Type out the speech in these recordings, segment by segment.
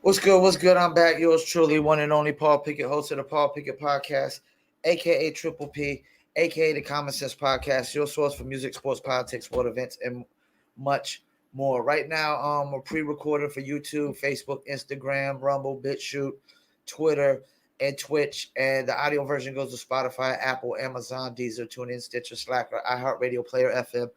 What's good? What's good? I'm back. Yours truly, one and only Paul Pickett, host of the Paul Pickett Podcast, aka Triple P, aka the Common Sense Podcast, your source for music, sports, politics, sport events, and much more. Right now, we're pre-recording for YouTube, Facebook, Instagram, Rumble, BitChute, Twitter, and Twitch. And the audio version goes to Spotify, Apple, Amazon, Deezer, TuneIn, Stitcher, Slacker, iHeartRadio, Player FM,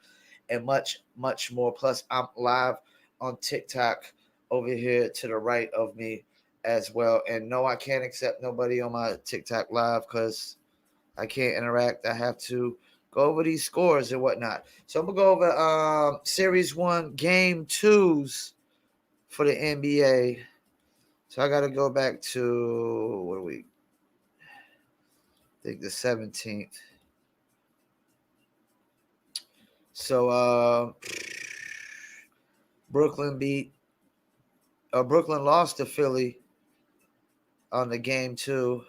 and much, much more. Plus, I'm live on TikTok over here to the right of me as well. And no, I can't accept nobody on my TikTok live because I can't interact. I have to go over these scores and whatnot. So I'm gonna go over Series 1, Game 2s for the NBA. So I gotta go back to what are we? I think the 17th. So Brooklyn beat Brooklyn lost to Philly on the game 2.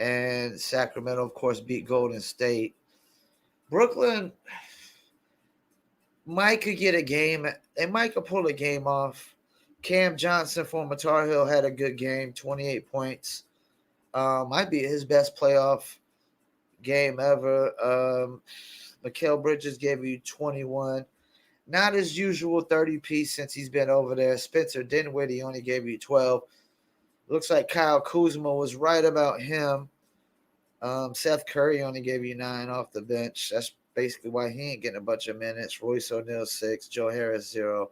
And Sacramento, of course, beat Golden State. Brooklyn might could get a game. They might could pull a game off. Cam Johnson, former Tar Heel, had a good game, 28 points. Might be his best playoff game ever. Mikal Bridges gave you 21. Not his usual 30-piece since he's been over there. Spencer Dinwiddie only gave you 12. Looks like Kyle Kuzma was right about him. Seth Curry only gave you 9 off the bench. That's basically why he ain't getting a bunch of minutes. Royce O'Neal 6, Joe Harris 0.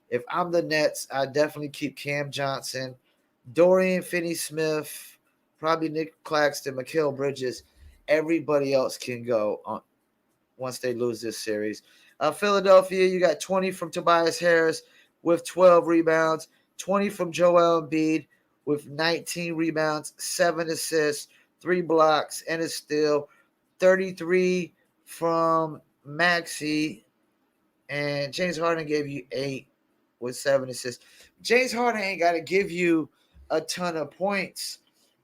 If I'm the Nets, I definitely keep Cam Johnson, Dorian Finney-Smith, probably Nick Claxton, Mikal Bridges. Everybody else can go on once they lose this series. Philadelphia, you got 20 from Tobias Harris with 12 rebounds, 20 from Joel Embiid with 19 rebounds, 7 assists, 3 blocks, and a steal. 33 from Maxey, and James Harden gave you 8 with 7 assists. James Harden ain't got to give you a ton of points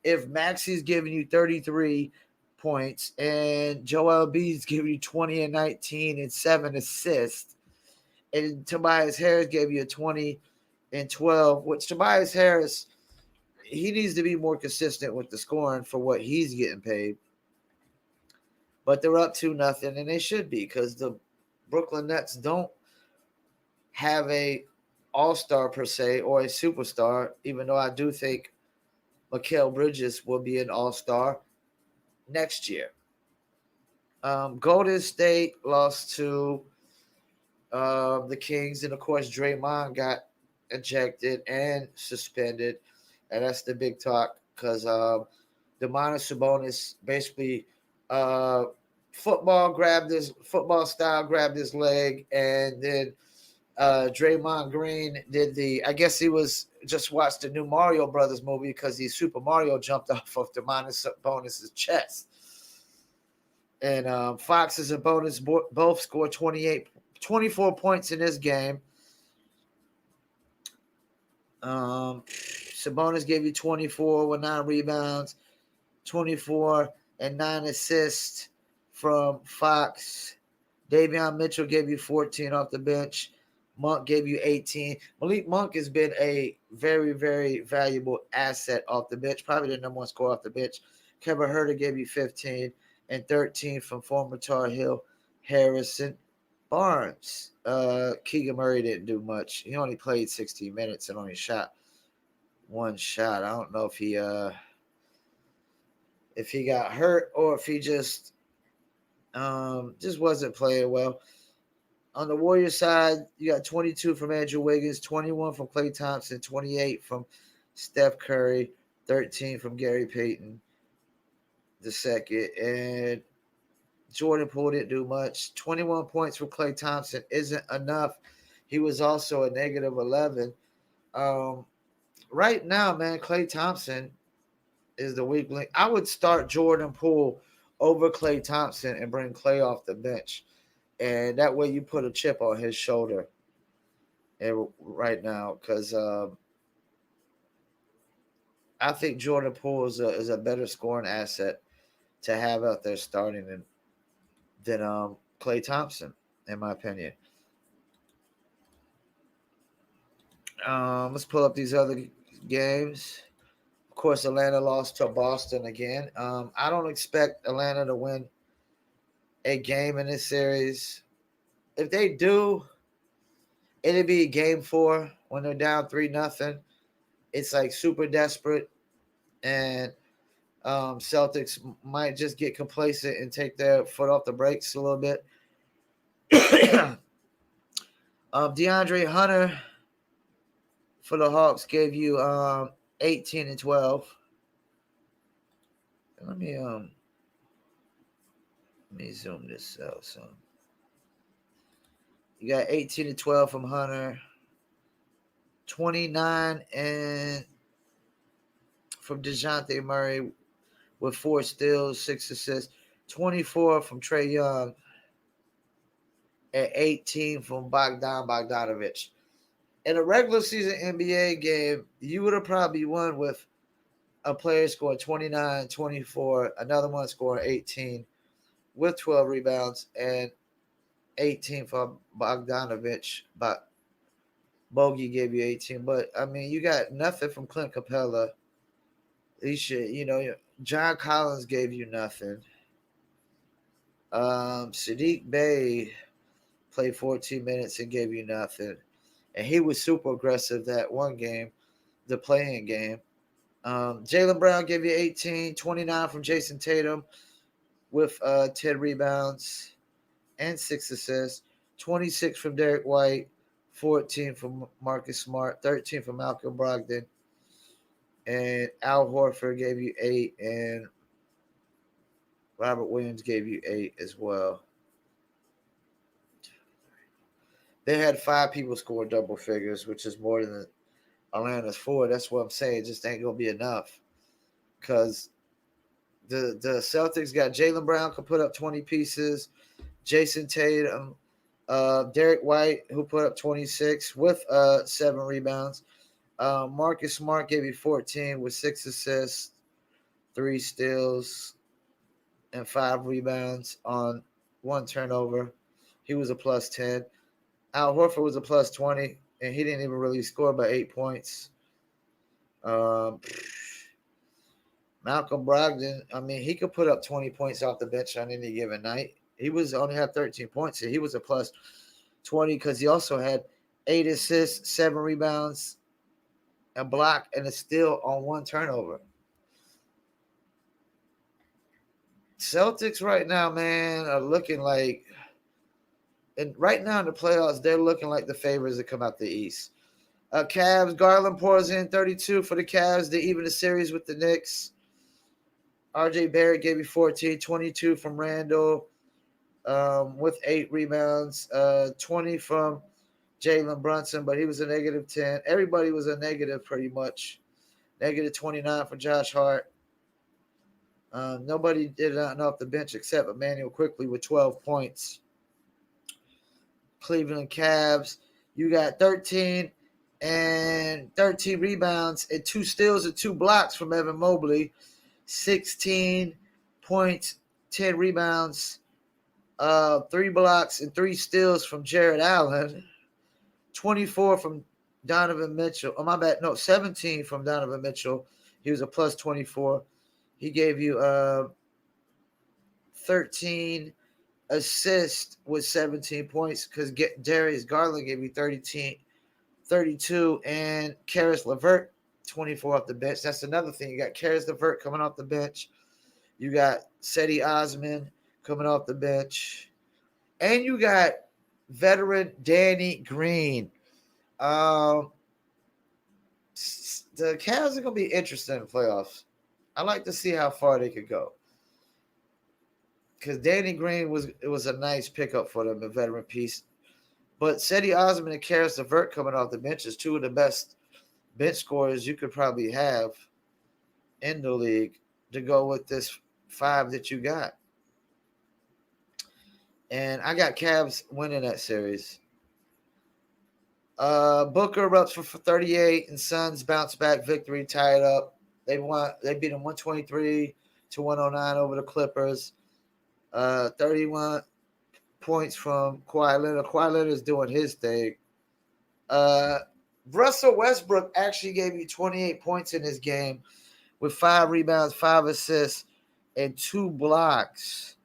if Maxey's giving you 33 points and Joel Embiid's giving you 20 and 19 and 7 assists, and Tobias Harris gave you a 20 and 12, which Tobias Harris, he needs to be more consistent with the scoring for what he's getting paid. But they're up 2-0, and they should be because the Brooklyn Nets don't have a all-star per se or a superstar, even though I do think Mikal Bridges will be an all-star next year. Golden State lost to the Kings, and of course Draymond got ejected and suspended, and that's the big talk because Domantas Sabonis basically football style grabbed his leg, and then Draymond Green did I guess he was just watched the new Mario Brothers movie because the Super Mario jumped off of Domantas Sabonis' chest. And Fox and Sabonis both scored 24 points in this game. Sabonis gave you 24 with 9 rebounds, 24 and 9 assists from Fox. Davion Mitchell gave you 14 off the bench. Monk gave you 18. Malik Monk has been a very, very valuable asset off the bench, probably the number 1 scorer off the bench. Kevin Huerter gave you 15 and 13 from former Tar Heel Harrison Barnes. Keegan Murray didn't do much. He only played 16 minutes and only shot 1 shot. I don't know if he got hurt or if he just wasn't playing well. On the Warriors side, you got 22 from Andrew Wiggins, 21 from Klay Thompson, 28 from Steph Curry, 13 from Gary Payton II, and Jordan Poole didn't do much. 21 points from Klay Thompson isn't enough. He was also a negative 11. Right now, man, Klay Thompson is the weak link. I would start Jordan Poole over Klay Thompson and bring Klay off the bench. And that way you put a chip on his shoulder right now because I think Jordan Poole is a better scoring asset to have out there starting than Klay Thompson, in my opinion. Let's pull up these other games. Of course, Atlanta lost to Boston again. I don't expect Atlanta to win a game in this series. If they do, it'll be game 4 when they're down 3-0. It's like super desperate, and Celtics might just get complacent and take their foot off the brakes a little bit. DeAndre Hunter for the Hawks gave you 18 and 12. Let me zoom this out some. You got 18 and 12 from Hunter, 29 and from DeJounte Murray with 4 steals, 6 assists, 24 from Trae Young, and 18 from Bogdanovich. In a regular season NBA game, you would have probably won with a player scoring 29, 24, another one scoring 18 with 12 rebounds, and 18 for Bogdanovich. But Bogey gave you 18. But, I mean, you got nothing from Clint Capella. He should, John Collins gave you nothing. Sadiq Bey played 14 minutes and gave you nothing. And he was super aggressive that one game, the playing game. Jaylen Brown gave you 18, 29 from Jason Tatum with 10 rebounds and 6 assists, 26 from Derek White, 14 from Marcus Smart, 13 from Malcolm Brogdon, and Al Horford gave you 8, and Robert Williams gave you 8 as well. They had 5 people score double figures, which is more than Atlanta's 4. That's what I'm saying. It just ain't going to be enough. Because the Celtics got Jaylen Brown could put up 20 pieces, Jason Tatum, Derek White, who put up 26 with 7 rebounds. Marcus Smart gave you 14 with 6 assists, 3 steals, and 5 rebounds on 1 turnover. He was a plus 10. Al Horford was a plus 20, and he didn't even really score by 8 points. Malcolm Brogdon, I mean, he could put up 20 points off the bench on any given night. He was only had 13 points, and he was a plus 20 because he also had 8 assists, 7 rebounds, a block, and a steal on 1 turnover. Celtics right now, man, are looking like, and right now in the playoffs, they're looking like the favorites to come out the East. Cavs, Garland pours in 32 for the Cavs. They even the series with the Knicks. RJ Barrett gave you 14, 22 from Randall with 8 rebounds, 20 from Jalen Brunson, but he was a negative 10. Everybody was a negative pretty much. Negative 29 for Josh Hart. Nobody did nothing off the bench except Emmanuel Quickly with 12 points. Cleveland Cavs, you got 13 and 13 rebounds and 2 steals and 2 blocks from Evan Mobley. 16 points, 10 rebounds, 3 blocks, and 3 steals from Jared Allen. 24 from Donovan Mitchell. Oh, my bad. No, 17 from Donovan Mitchell. He was a plus 24. He gave you 13 assists with 17 points because Darius Garland gave you 32, and Karis LeVert 24 off the bench. That's another thing. You got Karis LeVert coming off the bench. You got Cedi Osman coming off the bench. And you got veteran Danny Green. The Cavs are going to be interesting in the playoffs. I like to see how far they could go. Because Danny Green was a nice pickup for them, a veteran piece. But Cedi Osman and Karis LeVert coming off the bench is 2 of the best bench scorers you could probably have in the league to go with this 5 that you got. And I got Cavs winning that series. Booker erupts for 38, and Suns bounce back victory, tie it up. They beat them 123-109 over the Clippers. 31 points from Kawhi Leonard. Kawhi Leonard is doing his thing. Russell Westbrook actually gave you 28 points in this game with 5 rebounds, 5 assists, and 2 blocks.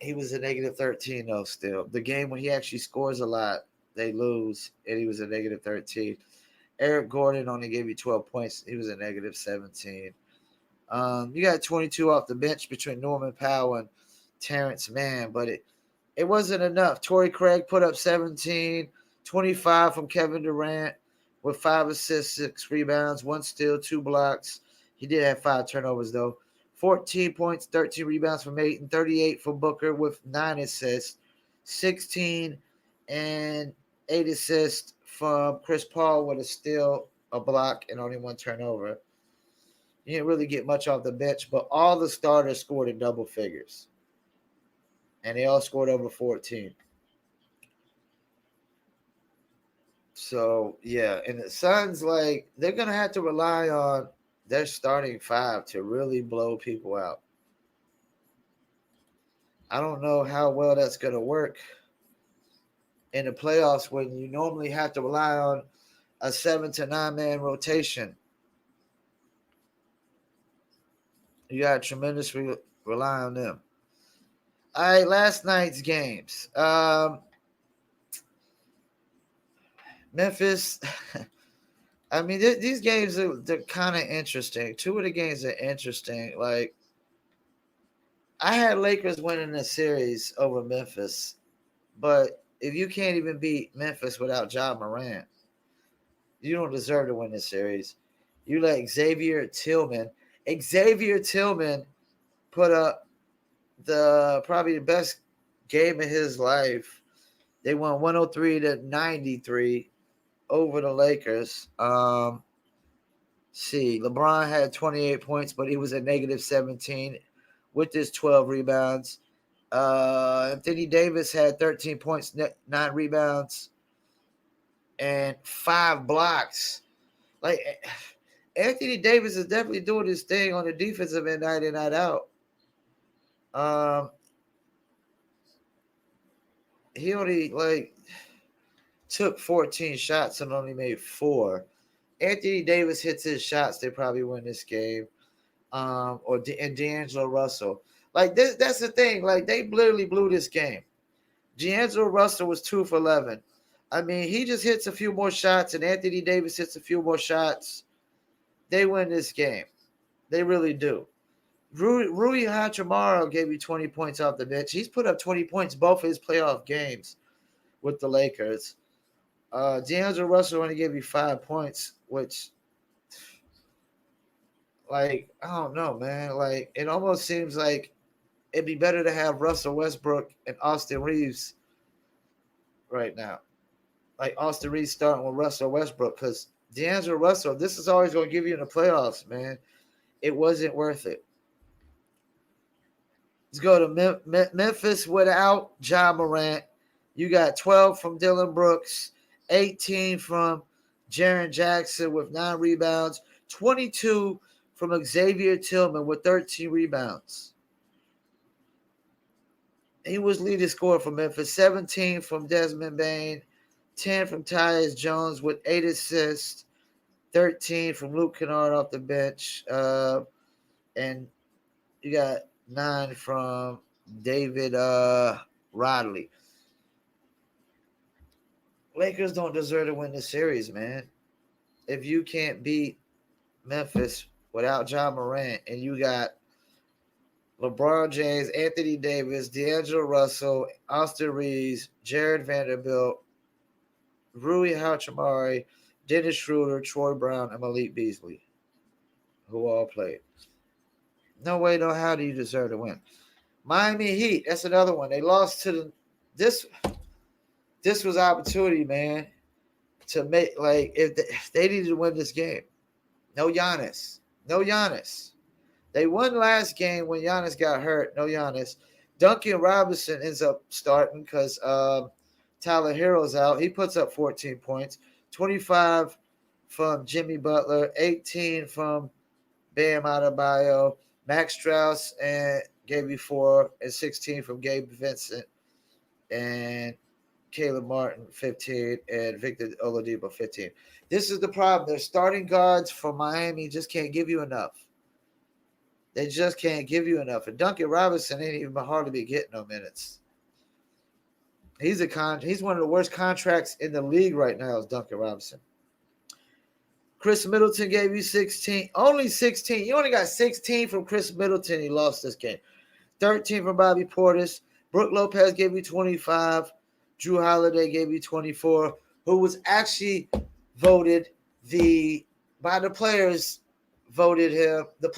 He was a negative 13, though, still. The game when he actually scores a lot, they lose, and he was a negative 13. Eric Gordon only gave you 12 points. He was a negative 17. You got 22 off the bench between Norman Powell and Terrence Mann, but it wasn't enough. Torrey Craig put up 17, 25 from Kevin Durant with 5 assists, 6 rebounds, 1 steal, 2 blocks. He did have 5 turnovers, though. 14 points, 13 rebounds from Ayton, 38 from Booker with 9 assists, 16 and 8 assists from Chris Paul with a steal, a block, and only 1 turnover. You didn't really get much off the bench, but all the starters scored in double figures. And they all scored over 14. So, yeah. And the Suns, like, they're going to have to rely on their starting 5 to really blow people out. I don't know how well that's going to work in the playoffs when you normally have to rely on a 7 to 9 man rotation. You got to tremendously rely on them. All right, last night's games. Memphis. I mean, these games they're kind of interesting. 2 of the games are interesting. Like, I had Lakers winning the series over Memphis, but if you can't even beat Memphis without Ja Morant, you don't deserve to win this series. You let Xavier Tillman put up probably the best game of his life. They won 103-93 over the Lakers. See, LeBron had 28 points, but he was a negative 17 with his 12 rebounds. Anthony Davis had 13 points, 9 rebounds, and 5 blocks. Like, Anthony Davis is definitely doing his thing on the defensive end night in, night out. He only took 14 shots and only made 4. Anthony Davis hits his shots, they probably win this game. And D'Angelo Russell. Like, that's the thing. Like, they literally blew this game. D'Angelo Russell was 2 for 11. I mean, he just hits a few more shots, and Anthony Davis hits a few more shots. They win this game. They really do. Rui Hachimura gave you 20 points off the bench. He's put up 20 points both of his playoff games with the Lakers. D'Angelo Russell only gave you 5 points, which, like, I don't know, man. Like, it almost seems like it'd be better to have Russell Westbrook and Austin Reeves right now. Like, Austin Reeves starting with Russell Westbrook, because D'Angelo Russell, this is always going to give you in the playoffs, man. It wasn't worth it. Let's go to Memphis without Ja Morant. You got 12 from Dillon Brooks, 18 from Jaren Jackson with 9 rebounds, 22 from Xavier Tillman with 13 rebounds. He was leading scorer for Memphis, 17 from Desmond Bane, 10 from Tyus Jones with 8 assists, 13 from Luke Kennard off the bench, and you got 9 from David Rodley. Lakers don't deserve to win this series, man. If you can't beat Memphis without Ja Morant, and you got LeBron James, Anthony Davis, D'Angelo Russell, Austin Reeves, Jared Vanderbilt, Rui Hachimura, Dennis Schroeder, Troy Brown, and Malik Beasley, who all played. No way, no how do you deserve to win. Miami Heat, that's another one. They lost to this was opportunity, man, to make, like, if they needed to win this game. No Giannis. They won last game when Giannis got hurt. No Giannis. Duncan Robinson ends up starting because Tyler Hero's out. He puts up 14 points, 25 from Jimmy Butler, 18 from Bam Adebayo, Max Strauss and gave you 4, and 16 from Gabe Vincent. And Caleb Martin 15, and Victor Oladipo 15. This is the problem. Their starting guards for Miami just can't give you enough. They just can't give you enough. And Duncan Robinson ain't even hardly be getting no minutes. He's one of the worst contracts in the league right now is Duncan Robinson. Chris Middleton gave you 16. Only 16. You only got 16 from Chris Middleton. He lost this game. 13 from Bobby Portis. Brook Lopez gave you 25. Drew Holiday gave you 24, who was actually voted by the players voted him. The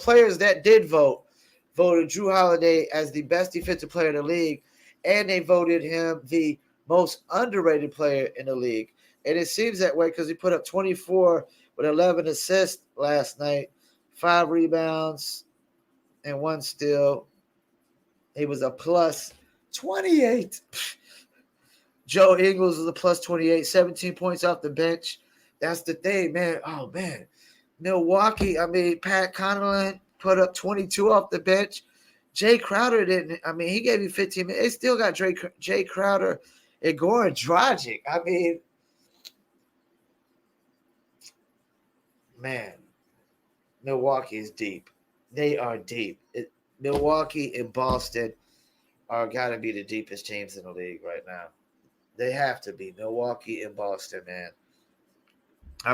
players that did voted Drew Holiday as the best defensive player in the league, and they voted him the most underrated player in the league. And it seems that way because he put up 24 with 11 assists last night, 5 rebounds, and 1 steal. He was a plus 28. Joe Ingles was a plus 28, 17 points off the bench. That's the thing, man. Oh, man. Milwaukee, Pat Connaughton put up 22 off the bench. Jay Crowder didn't. He gave you 15 minutes. They still got Jay Crowder and Goran Dragic. Man, Milwaukee is deep. They are deep. Milwaukee and Boston are got to be the deepest teams in the league right now. They have to be. Milwaukee and Boston, man.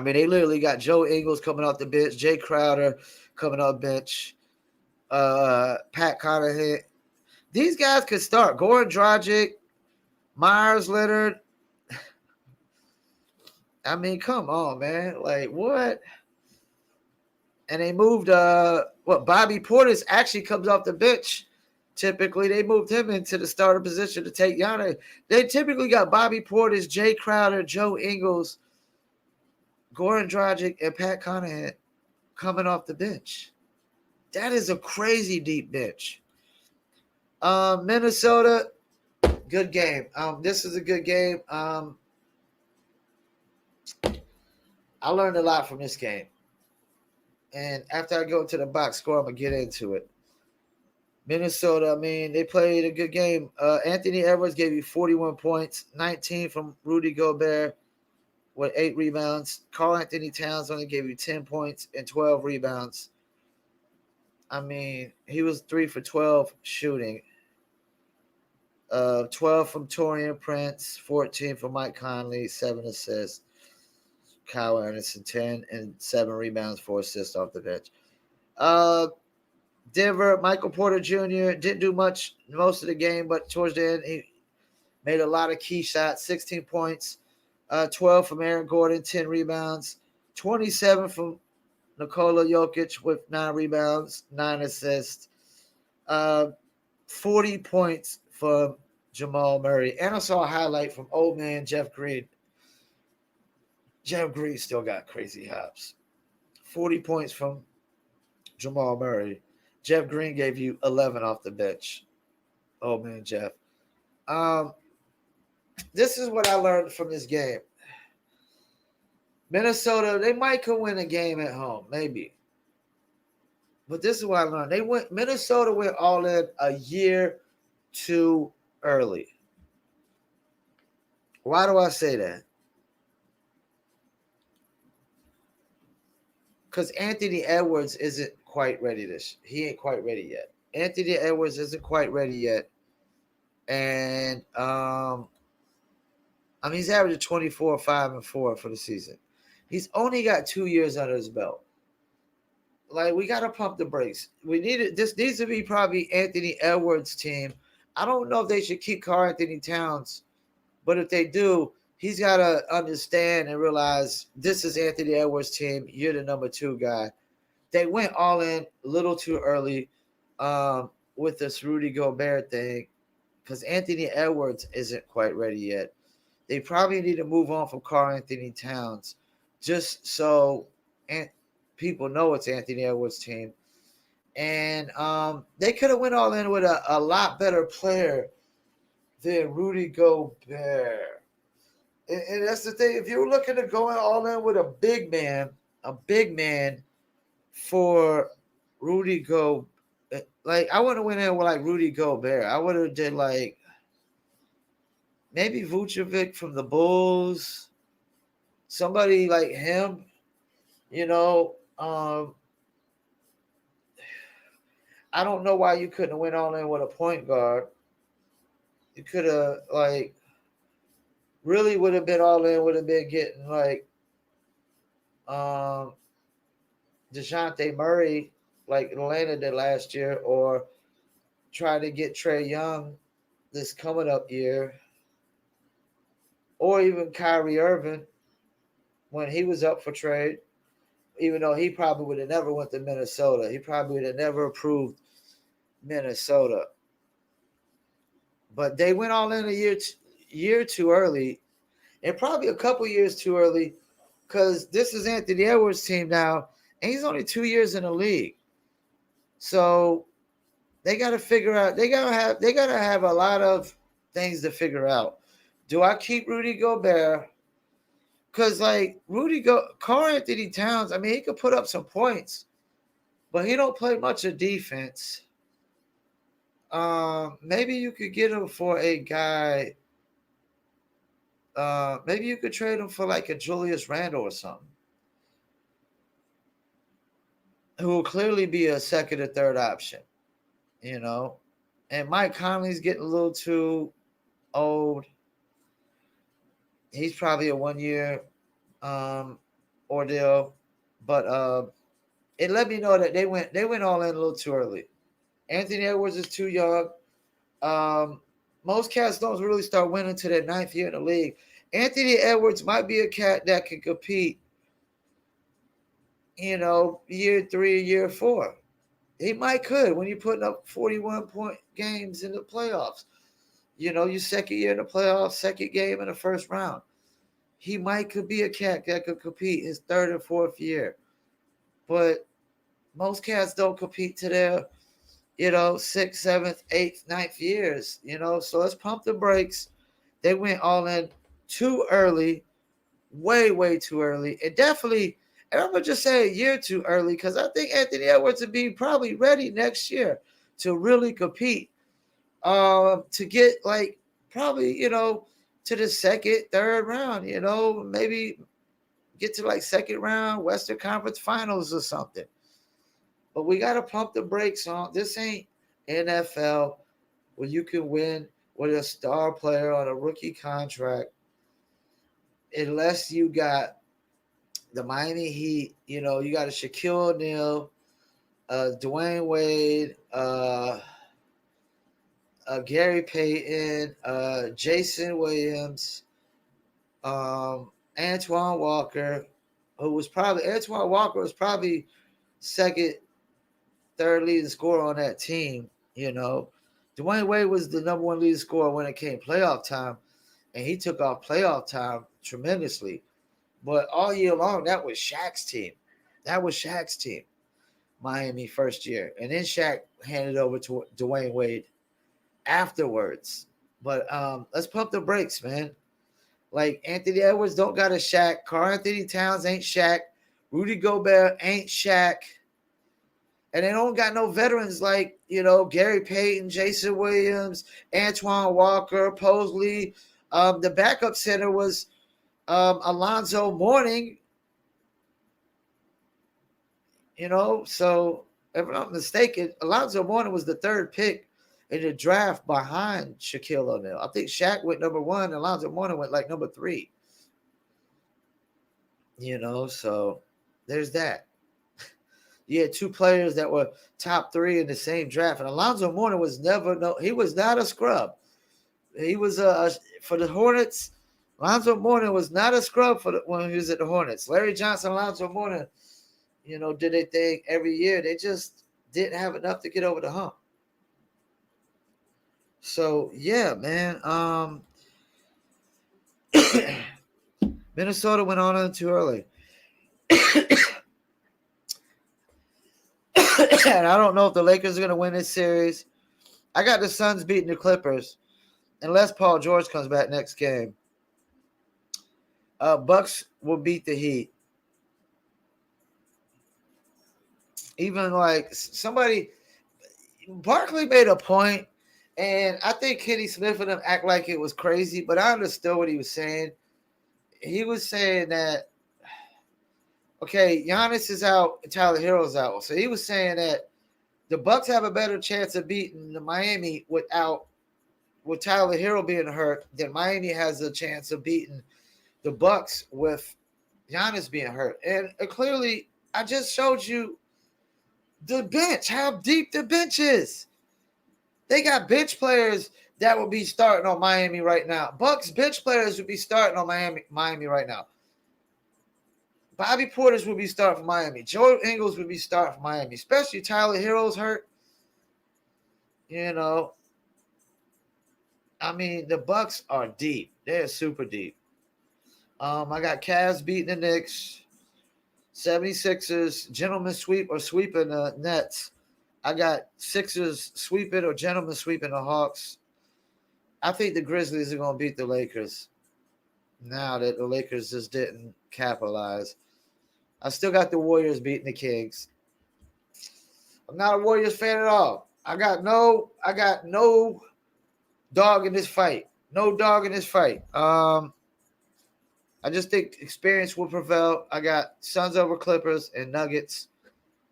They literally got Joe Ingles coming off the bench, Jay Crowder coming off the bench, Pat Connaughton. These guys could start. Goran Dragic, Myers Leonard. Come on, man. Like, what? And they moved Bobby Portis actually comes off the bench. Typically, they moved him into the starter position to take Giannis. They typically got Bobby Portis, Jay Crowder, Joe Ingles, Goran Dragic, and Pat Connaughton coming off the bench. That is a crazy deep bench. Minnesota, good game. This is a good game. I learned a lot from this game. And after I go to the box score, I'm going to get into it. Minnesota, they played a good game. Anthony Edwards gave you 41 points, 19 from Rudy Gobert with 8 rebounds. Karl-Anthony Towns only gave you 10 points and 12 rebounds. He was 3 for 12 shooting. 12 from Taurean Prince, 14 from Mike Conley, 7 assists. Kyle Anderson, 10 and 7 rebounds, 4 assists off the bench. Denver, Michael Porter Jr. didn't do much most of the game, but towards the end, he made a lot of key shots, 16 points, 12 from Aaron Gordon, 10 rebounds, 27 from Nikola Jokic with 9 rebounds, 9 assists, 40 points from Jamal Murray. And I saw a highlight from old man Jeff Green. Jeff Green still got crazy hops. 40 points from Jamal Murray. Jeff Green gave you 11 off the bench. Oh, man, Jeff. This is what I learned from this game. Minnesota, they might could win a game at home, maybe. But this is what I learned. Minnesota went all in a year too early. Why do I say that? Because Anthony Edwards isn't quite ready. He ain't quite ready yet. Anthony Edwards isn't quite ready yet. And he's averaging 24, 5, and 4 for the season. He's only got 2 years under his belt. Like, we gotta pump the brakes. This needs to be probably Anthony Edwards' team. I don't know if they should keep Karl-Anthony Towns, but if they do, he's got to understand and realize this is Anthony Edwards' team. You're the number 2 guy. They went all in a little too early with this Rudy Gobert thing because Anthony Edwards isn't quite ready yet. They probably need to move on from Karl-Anthony Towns just so people know it's Anthony Edwards' team. And they could have went all in with a lot better player than Rudy Gobert. And that's the thing. If you're looking to go all in with a big man for Rudy Gobert, like I wouldn't have went in with like Rudy Gobert. I would have did like maybe Vucevic from the Bulls, somebody like him, you know. I don't know why you couldn't have went all in with a point guard. You could have like really would have been all in, would have been getting like um DeJounte Murray like Atlanta did last year, or try to get Trae Young this coming up year, or even Kyrie Irving when he was up for trade. Even though he probably would have never went to Minnesota, he probably would have never approved Minnesota. But they went all in a year too early, and probably a couple years too early, because this is Anthony Edwards' team now, and he's only 2 years in the league. So they got to figure out. They gotta have a lot of things to figure out. Do I keep Rudy Gobert? Because like Karl Anthony Towns, I mean, he could put up some points, but he don't play much of defense. Maybe you could get him for a guy. Maybe you could trade him for like a Julius Randle or something, who will clearly be a second or third option, you know. And Mike Conley's getting a little too old. He's probably a 1 year ordeal, but it let me know that they went all in a little too early. Anthony Edwards is too young. Most cats don't really start winning to their 9th year in the league. Anthony Edwards might be a cat that can compete, year 3, year 4. He might could when you're putting up 41-point games in the playoffs. Your second year in the playoffs, second game in the first round. He could be a cat that could compete his 3rd and 4th year. But most cats don't compete to their, 6th, 7th, 8th, 9th years, So let's pump the brakes. They went all in too early, way, way too early. And definitely, and I'm going to just say a year too early, because I think Anthony Edwards would be probably ready next year to really compete. To get like probably, to the second, third round, maybe get to like second round Western Conference Finals or something. But we got to pump the brakes on. This ain't NFL where you can win with a star player on a rookie contract, unless you got the Miami Heat. You got a Shaquille O'Neal, Dwayne Wade, Gary Payton, Jason Williams, Antoine Walker, Antoine Walker was probably second, third leading scorer on that team. Dwayne Wade was the number 1 leading scorer when it came playoff time, and he took off playoff time tremendously. But all year long, that was Shaq's team. Miami first year, and then Shaq handed over to Dwayne Wade afterwards. But let's pump the brakes, man. Like Anthony Edwards don't got a Shaq. Karl Anthony Towns ain't Shaq. Rudy Gobert ain't Shaq. And they don't got no veterans like, Gary Payton, Jason Williams, Antoine Walker, Posley. The backup center was Alonzo Mourning. So if I'm not mistaken, Alonzo Mourning was the 3rd pick in the draft behind Shaquille O'Neal. I think Shaq went number 1. Alonzo Mourning went like number 3. So there's that. You had 2 players that were top 3 in the same draft. And Alonzo Mourning was he was not a scrub. He was for the Hornets. Alonzo Mourning was not a scrub when he was at the Hornets. Larry Johnson, Alonzo Mourning, did their thing every year. They just didn't have enough to get over the hump. So yeah, man. Minnesota went on in too early. And I don't know if the Lakers are going to win this series. I got the Suns beating the Clippers, unless Paul George comes back next game. Bucks will beat the Heat. Even like Barkley made a point, And I think Kenny Smith and them act like it was crazy, but I understood what he was saying. He was saying that, okay, Giannis is out, Tyler Hero's out. So he was saying that the Bucks have a better chance of beating the Miami with Tyler Hero being hurt than Miami has a chance of beating the Bucks with Giannis being hurt. And clearly, I just showed you the bench, how deep the bench is. They got bench players that would be starting on Miami right now. Bucks bench players would be starting on Miami right now. Bobby Portis would be starting for Miami. Joe Ingles would be starting for Miami, especially Tyler Hero's hurt. You know, I mean, the Bucks are deep. They're super deep. I got Cavs beating the Knicks, 76ers, gentlemen sweep or sweeping the Nets. I got Sixers sweeping or gentlemen sweeping the Hawks. I think the Grizzlies are going to beat the Lakers now that the Lakers just didn't capitalize. I still got the Warriors beating the Kings. I'm not a Warriors fan at all. I got no dog in this fight. No dog in this fight. I just think experience will prevail. I got Suns over Clippers and Nuggets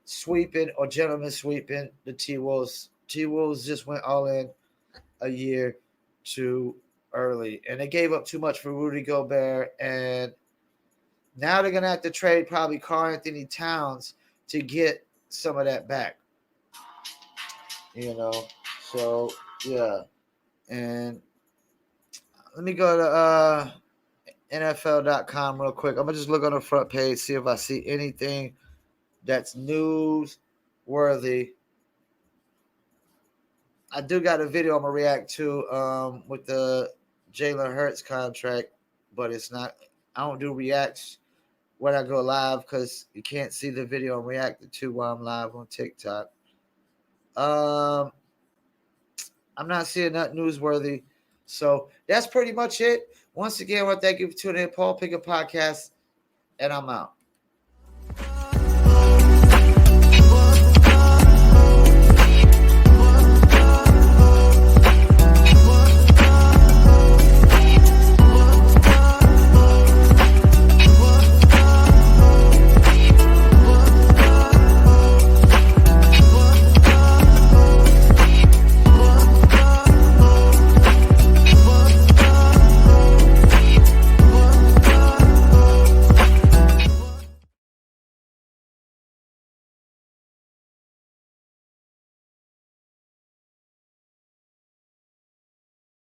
sweeping or gentlemen sweeping the T-Wolves. T-Wolves just went all in a year too early, and they gave up too much for Rudy Gobert, and now they're going to have to trade probably Karl-Anthony Towns to get some of that back. You know, so, yeah. And let me go to NFL.com real quick. I'm going to just look on the front page, see if I see anything that's newsworthy. I do got a video I'm going to react to with the Jalen Hurts contract, but it's not – I don't do reacts when I go live because you can't see the video I'm reacting to while I'm live on TikTok. I'm not seeing nothing newsworthy. So that's pretty much it. Once again, I want to thank you for tuning in. Paul Pickett Podcast, and I'm out.